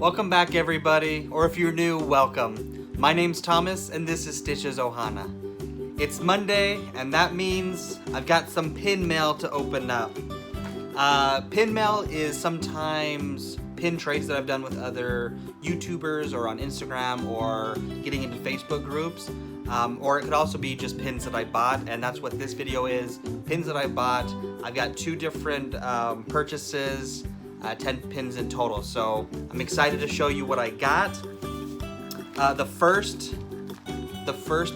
Welcome back, everybody, or if you're new, welcome. My name's Thomas, and this is Stitches Ohana. It's Monday, and that means I've got some pin mail to open up. Pin mail is sometimes pin trades that I've done with other YouTubers or on Instagram or getting into Facebook groups. Or it could also be just pins that I bought, and that's what this video is. Pins that I bought. I've got two different purchases, 10 pins in total. So I'm excited to show you what I got. The first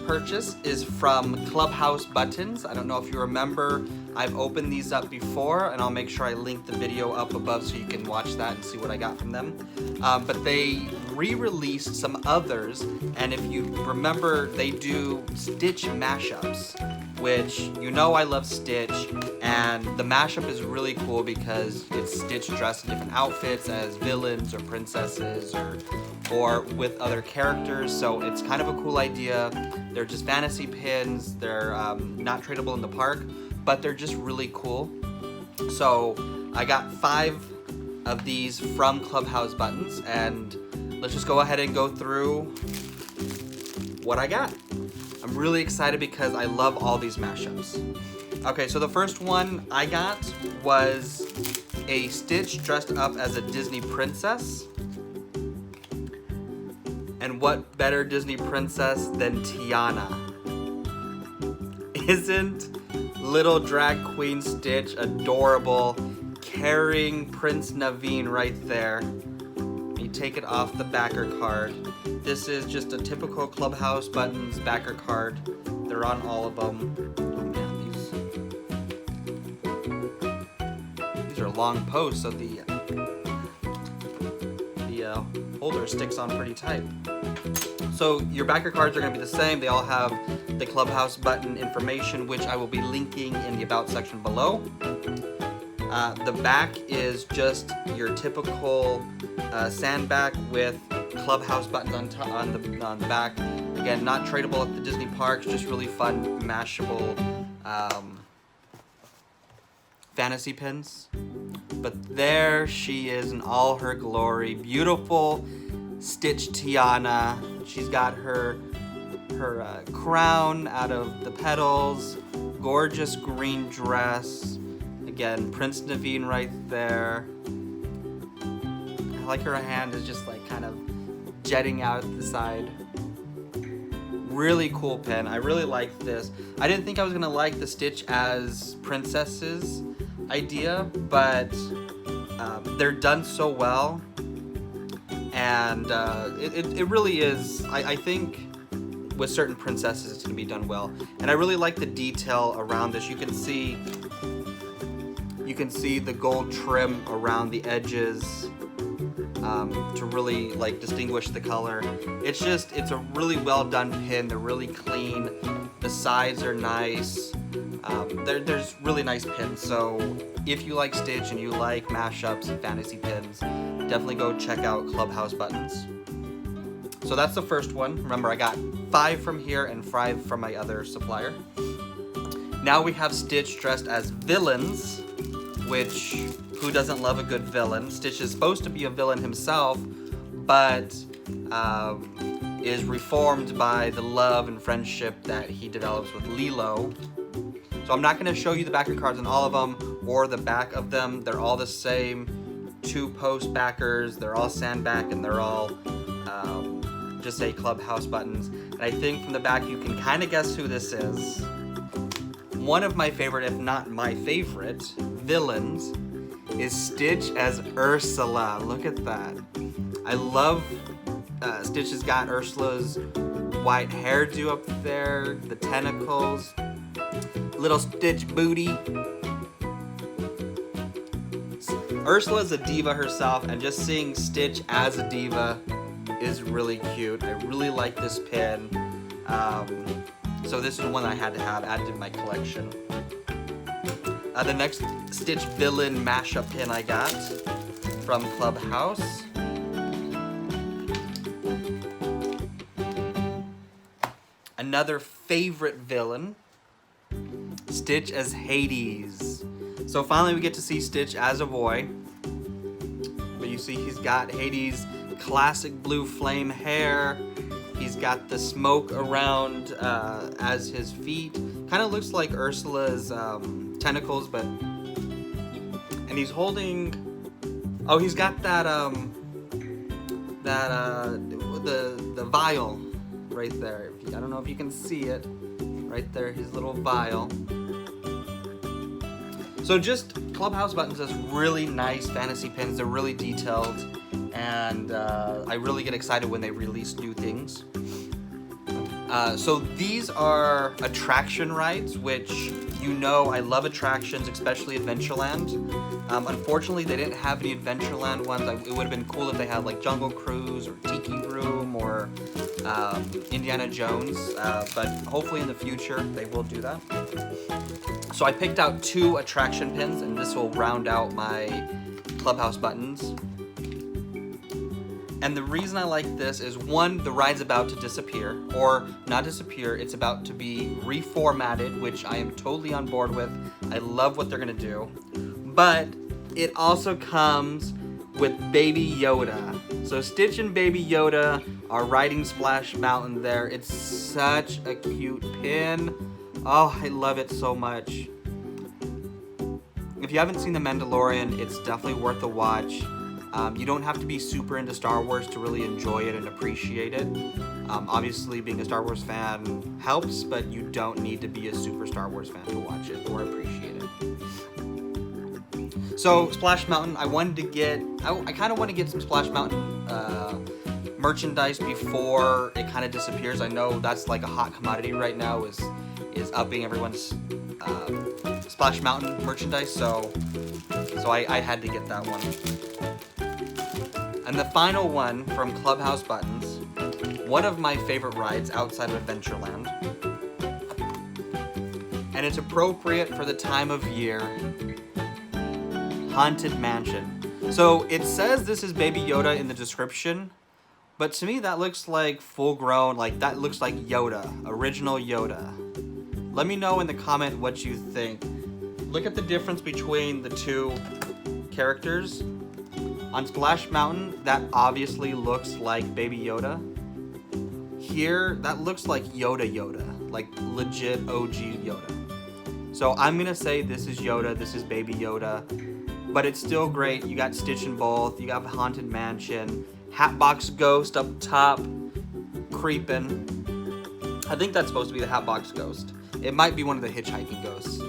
purchase is from Clubhouse buttons. I don't know if you remember, I've opened these up before, and I'll make sure I link the video up above so you can watch that and see what I got from them. But they re-released some others, and if you remember, they do Stitch mashups, which you know I love Stitch, and the mashup is really cool because it's Stitch dressed in different outfits as villains or princesses or with other characters, so it's kind of a cool idea. They're just fantasy pins, they're not tradable in the park, but they're just really cool. So I got 5 of these from Clubhouse buttons, and let's just go ahead and go through what I got. I'm really excited because I love all these mashups. Okay, so the first one I got was a Stitch dressed up as a Disney princess. And what better Disney princess than Tiana? Isn't little drag queen Stitch adorable, carrying Prince Naveen right there? You take it off the backer card. This is just a typical Clubhouse buttons backer card. They're on all of them. These are long posts, so the holder sticks on pretty tight. So your backer cards are going to be the same. They all have the Clubhouse button information, which I will be linking in the About section below. The back is just your typical sandbag with Clubhouse buttons on the back. Again, not tradable at the Disney parks, just really fun, mashable fantasy pins. But there she is in all her glory. Beautiful Stitch Tiana. She's got her crown out of the petals. Gorgeous green dress. Again, Prince Naveen right there. I like her hand is just like kind of jetting out the side. Really cool pin. I really like this. I didn't think I was gonna like the Stitch as princesses idea, but they're done so well, and it really is. I think with certain princesses it's gonna be done well, and I really like the detail around this. You can see the gold trim around the edges to really like distinguish the color. It's a really well done pin. They're really clean. The sides are nice. There's really nice pins, so if you like Stitch and you like mashups and fantasy pins, definitely go check out Clubhouse buttons. So that's the first one. Remember, I got 5 from here and 5 from my other supplier. Now we have Stitch dressed as villains, which, who doesn't love a good villain? Stitch is supposed to be a villain himself, but is reformed by the love and friendship that he develops with Lilo. So I'm not going to show you the backer cards on all of them or the back of them. They're all the same 2-post backers. They're all sandback, and they're all just say Clubhouse buttons. And I think from the back you can kind of guess who this is. One of my favorite, if not my favorite, villains is Stitch as Ursula. Look at that. I love Stitch has got Ursula's white hairdo up there, the tentacles. Little Stitch booty. Ursula's a diva herself, and just seeing Stitch as a diva is really cute. I really like this pin. So this is one I had to have added to my collection. The next Stitch villain mashup pin I got from Clubhouse. Another favorite villain, Stitch as Hades. So finally we get to see Stitch as a boy. But you see he's got Hades classic blue flame hair. He's got the smoke around as his feet. Kind of looks like Ursula's tentacles, but... And he's holding... Oh, he's got that, the vial right there. I don't know if you can see it. Right there, his little vial. So just Clubhouse Buttons has really nice fantasy pins. They're really detailed, and I really get excited when they release new things. So these are attraction rides, which you know I love attractions, especially Adventureland. Unfortunately, they didn't have any Adventureland ones. It would have been cool if they had like Jungle Cruise or Tiki Room or Indiana Jones, but hopefully in the future they will do that. So I picked out 2 attraction pins, and this will round out my Clubhouse Buttons. And the reason I like this is, one, the ride's about to disappear, or not disappear, it's about to be reformatted, which I am totally on board with. I love what they're gonna do. But it also comes with Baby Yoda. So Stitch and Baby Yoda are riding Splash Mountain there. It's such a cute pin. Oh, I love it so much. If you haven't seen The Mandalorian, it's definitely worth a watch. You don't have to be super into Star Wars to really enjoy it and appreciate it. Obviously, being a Star Wars fan helps, but you don't need to be a super Star Wars fan to watch it or appreciate it. So, Splash Mountain, I kind of want to get some Splash Mountain merchandise before it kind of disappears. I know that's like a hot commodity right now, is upping everyone's Splash Mountain merchandise, so I had to get that one. And the final one from Clubhouse Buttons, one of my favorite rides outside of Adventureland. And it's appropriate for the time of year, Haunted Mansion. So it says this is Baby Yoda in the description, but to me that looks like full grown, like that looks like Yoda, original Yoda. Let me know in the comment what you think. Look at the difference between the 2 characters. On Splash Mountain, that obviously looks like Baby Yoda. Here, that looks like Yoda, like legit OG Yoda. So I'm gonna say this is Yoda, this is Baby Yoda, but it's still great. You got Stitch in both, you got Haunted Mansion, Hatbox Ghost up top, creeping. I think that's supposed to be the Hatbox Ghost. It might be one of the hitchhiking ghosts.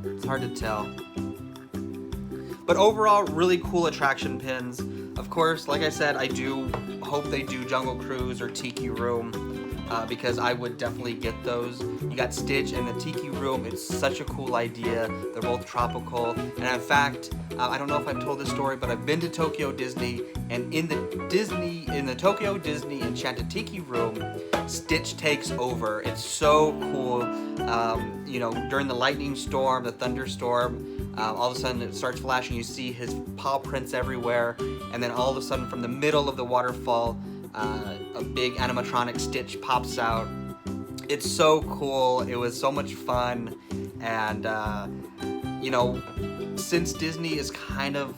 It's hard to tell. But overall, really cool attraction pins. Of course, like I said, I do hope they do Jungle Cruise or Tiki Room, because I would definitely get those. You got Stitch and the Tiki Room. It's such a cool idea. They're both tropical. And in fact, I don't know if I've told this story, but I've been to Tokyo Disney, and in the Tokyo Disney Enchanted Tiki Room, Stitch takes over. It's so cool. You know, during the lightning storm, the thunderstorm, all of a sudden it starts flashing, you see his paw prints everywhere, and then all of a sudden from the middle of the waterfall, a big animatronic Stitch pops out. It's so cool. It was so much fun, and you know, since Disney is kind of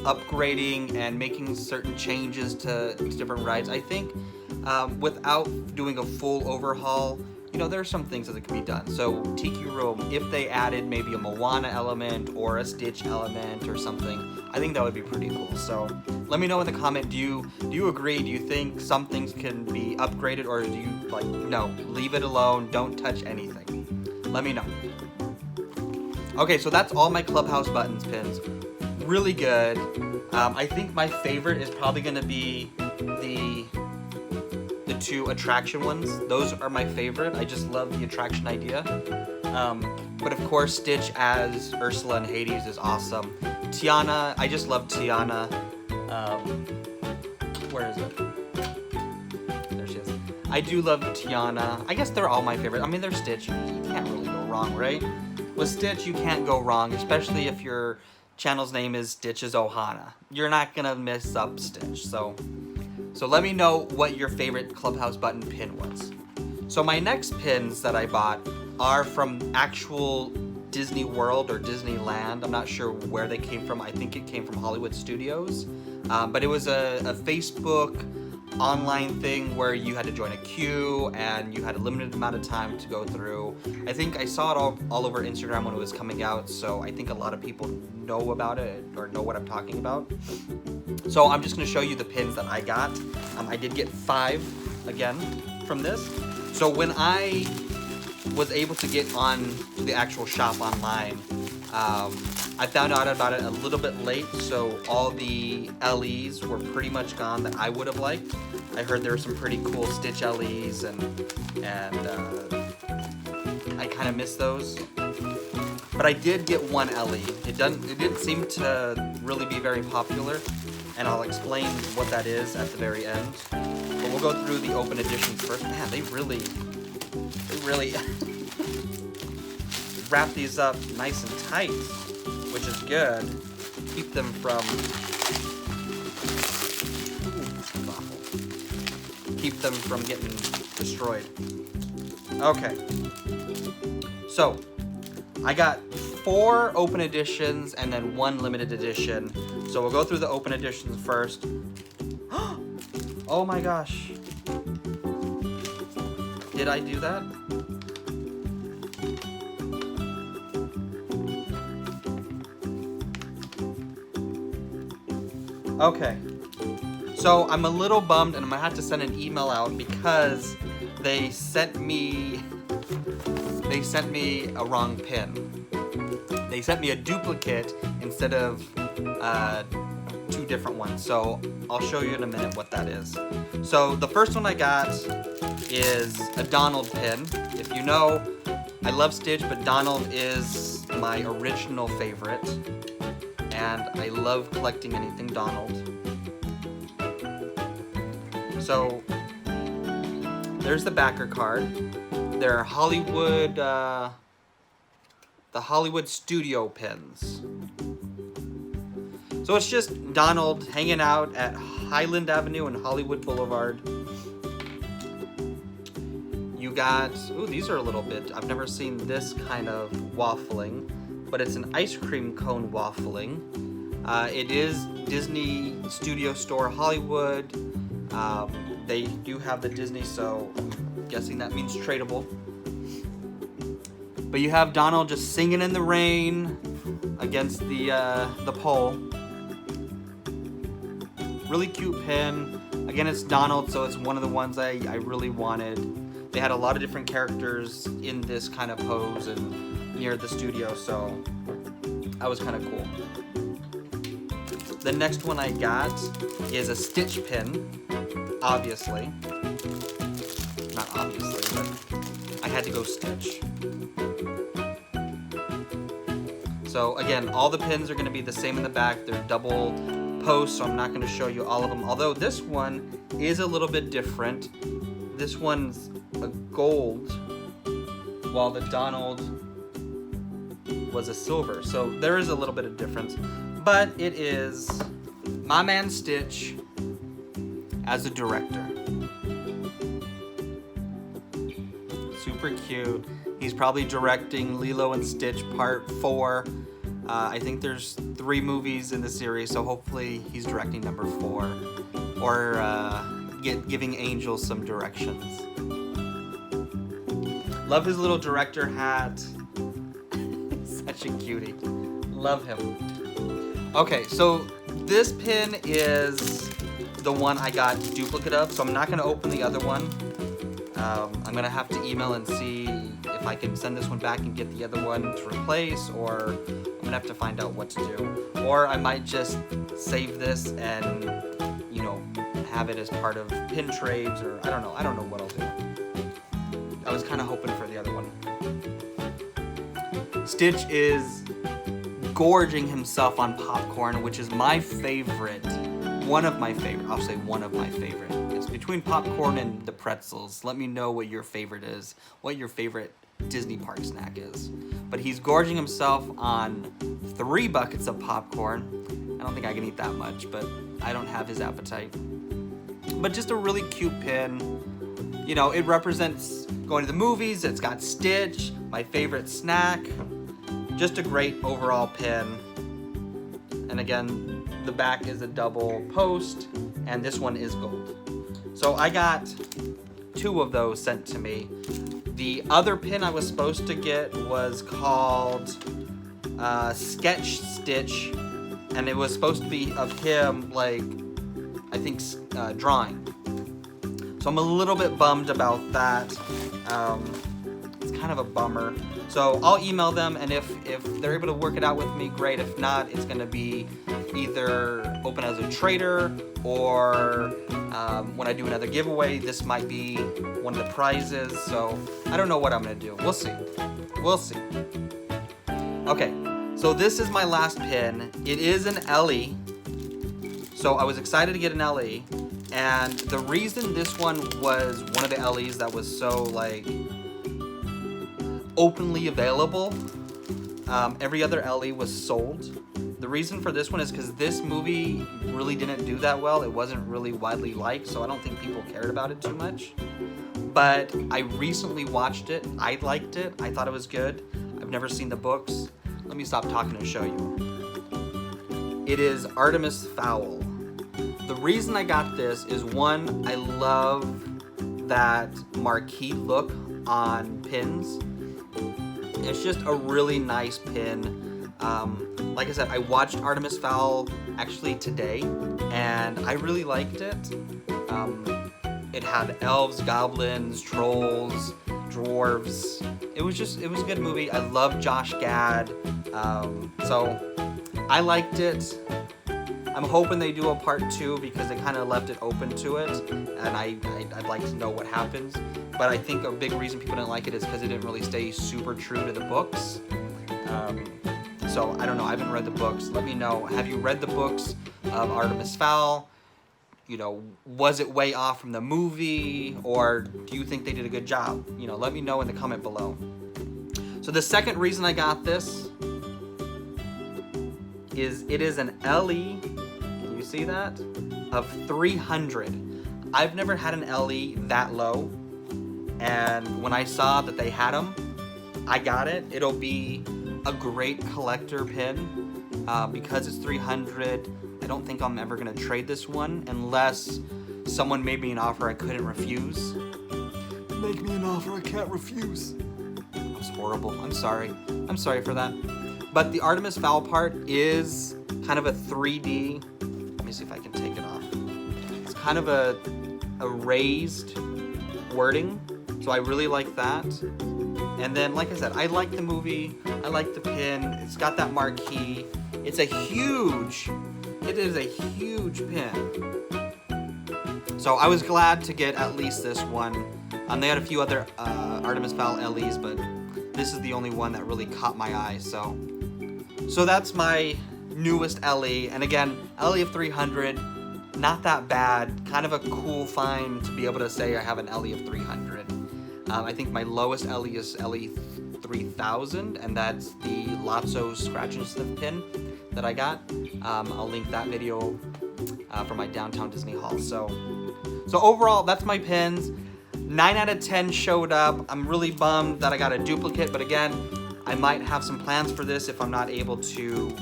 upgrading and making certain changes to different rides, I think without doing a full overhaul, you know, there are some things that can be done. So Tiki Room, if they added maybe a Moana element or a Stitch element or something, I think that would be pretty cool. So let me know in the comment, do you agree? Do you think some things can be upgraded, or do you like, no, leave it alone, don't touch anything? Let me know. Okay, so that's all my Clubhouse Buttons pins. Really good. I think my favorite is probably gonna be the 2 attraction ones. Those are my favorite. I just love the attraction idea. But of course, Stitch as Ursula and Hades is awesome. Tiana, I just love Tiana. Where is it? There she is. I do love Tiana. I guess they're all my favorite. I mean, they're Stitch. You can't really go wrong, right? With Stitch, you can't go wrong, especially if your channel's name is Stitches Ohana. You're not gonna miss up Stitch. So let me know what your favorite Clubhouse Button pin was. So my next pins that I bought are from actual Disney World or Disneyland. I'm not sure where they came from. I think it came from Hollywood Studios. But it was a Facebook online thing where you had to join a queue and you had a limited amount of time to go through. I think I saw it all over Instagram when it was coming out, so I think a lot of people know about it or know what I'm talking about. So I'm just going to show you the pins that I got. I did get 5 again from this. So when I was able to get on the actual shop online, I found out about it a little bit late, so all the LEs were pretty much gone that I would have liked. I heard there were some pretty cool Stitch LEs, and I kind of missed those. But I did get one LE. It didn't seem to really be very popular, and I'll explain what that is at the very end. But we'll go through the open editions first. Man, they really wrap these up nice and tight, which is good. Keep them from getting destroyed. Okay, so I got 4 open editions and then 1 limited edition. So we'll go through the open editions first. Oh my gosh, did I do that? Okay, so I'm a little bummed and I'm gonna have to send an email out because they sent me a wrong pin. They sent me a duplicate instead of 2 different ones. So I'll show you in a minute what that is. So the first one I got is a Donald pin. If you know, I love Stitch, but Donald is my original favorite. And I love collecting anything Donald. So there's the backer card. They're Hollywood, the Hollywood Studio pins. So it's just Donald hanging out at Highland Avenue and Hollywood Boulevard. You got, ooh, these are a little bit, I've never seen this kind of waffling, but it's an ice cream cone waffling. It is Disney Studio Store Hollywood. They do have the Disney, so I'm guessing that means tradable. But you have Donald just singing in the rain against the pole. Really cute pin. Again, it's Donald, so it's one of the ones I really wanted. They had a lot of different characters in this kind of pose and near the studio, so that was kind of cool. The next one I got is a Stitch pin, obviously. Not obviously, but I had to go Stitch. So again, all the pins are going to be the same in the back. They're double posts, so I'm not going to show you all of them. Although this one is a little bit different. This one's a gold, while the Donald was a silver. So there is a little bit of difference. But it is my man Stitch as a director. Super cute. He's probably directing Lilo and Stitch Part 4. I think there's 3 movies in the series, so hopefully he's directing number 4. Or giving Angel some directions. Love his little director hat. Such a cutie. Love him. Okay, so this pin is the one I got duplicate of, so I'm not going to open the other one. I'm going to have to email and see if I can send this one back and get the other one to replace, or I'm going to have to find out what to do. Or I might just save this and, you know, have it as part of pin trades, or I don't know what I'll do. I was kind of hoping for the other one. Stitch is gorging himself on popcorn, which is my favorite. One of my favorite. I'll say one of my favorite. It's between popcorn and the pretzels. Let me know what your favorite is. What your favorite Disney park snack is. But he's gorging himself on 3 buckets of popcorn. I don't think I can eat that much, but I don't have his appetite. But just a really cute pin. You know, it represents going to the movies. It's got Stitch, my favorite snack. Just a great overall pin. And again, the back is a double post, and this one is gold. So I got 2 of those sent to me. The other pin I was supposed to get was called Sketch Stitch, and it was supposed to be of him, like, I think, drawing. So I'm a little bit bummed about that. It's kind of a bummer. So I'll email them, and if they're able to work it out with me, great. If not, it's gonna be either open as a trader, or when I do another giveaway, this might be one of the prizes. So I don't know what I'm gonna do. We'll see. We'll see. Okay, so this is my last pin. It is an LE. So I was excited to get an LE, and the reason this one was one of the LEs that was so, like, openly available, every other LE was sold. The reason for this one is because this movie really didn't do that well. It wasn't really widely liked, so I don't think people cared about it too much. But I recently watched it. I liked it. I thought it was good. I've never seen the books. Let me stop talking and show you. It is Artemis Fowl. The reason I got this is, one, I love that marquee look on pins. It's just a really nice pin. Like I said, I watched Artemis Fowl actually today, and I really liked it. It had elves, goblins, trolls, dwarves. It was a good movie. I love Josh Gad. So I liked it. I'm hoping they do a part 2 because they kind of left it open to it, and I'd like to know what happens. But I think a big reason people didn't like it is because it didn't really stay super true to the books. So I don't know. I haven't read the books. Let me know. Have you read the books of Artemis Fowl? You know, was it way off from the movie, or do you think they did a good job? You know, let me know in the comment below. So the second reason I got this is it is an LE. Can you see that? Of 300. I've never had an LE that low, and when I saw that they had them, I got it. It'll be a great collector pin because it's 300. I don't think I'm ever gonna trade this one unless someone made me an offer I couldn't refuse. Make me an offer I can't refuse. That was horrible. I'm sorry. I'm sorry for that. But the Artemis Fowl part is kind of a 3D. Let me see if I can take it off. It's kind of a raised wording, so I really like that. And then, like I said, I like the movie. I like the pin. It's got that marquee. It is a huge pin. So I was glad to get at least this one. They had a few other Artemis Fowl LEs, but this is the only one that really caught my eye. So that's my newest LE. And again, LE of 300, not that bad. Kind of a cool find to be able to say I have an LE of 300. I think my lowest LE is LE 3000, and that's the Lotso Scratch and Sniff pin that I got. I'll link that video for my Downtown Disney haul. So overall, that's my pins. 9 out of 10 showed up. I'm really bummed that I got a duplicate, but again, I might have some plans for this if I'm not able to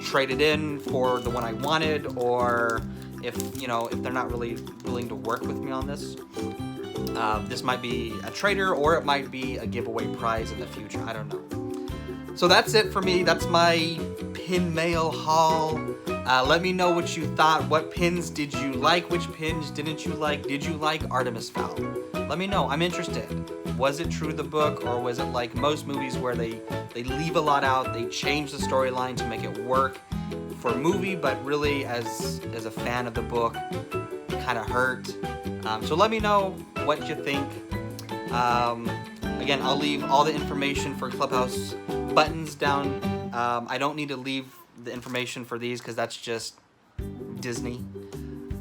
trade it in for the one I wanted, or if they're not really willing to work with me on this. This might be a trader, or it might be a giveaway prize in the future. I don't know. So that's it for me. That's my pin mail haul. Let me know what you thought. What pins did you like? Which pins didn't you like? Did you like Artemis Fowl? Let me know. I'm interested. Was it true to the book, or was it like most movies where they leave a lot out, they change the storyline to make it work for a movie, but really as a fan of the book, it kind of hurt. So let me know what you think. Again, I'll leave all the information for Clubhouse buttons down. I don't need to leave the information for these because that's just Disney.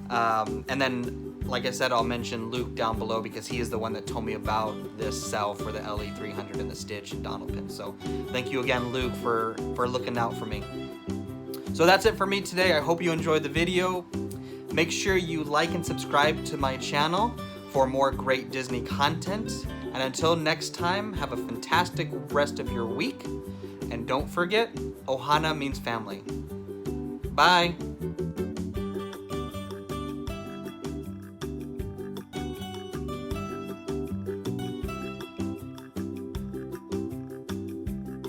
And then, like I said, I'll mention Luke down below because he is the one that told me about this sell for the LE 300 and the Stitch and Donald pin. So thank you again, Luke, for looking out for me. So that's it for me today. I hope you enjoyed the video. Make sure you like and subscribe to my channel for more great Disney content. And until next time, have a fantastic rest of your week. And don't forget, Ohana means family. Bye.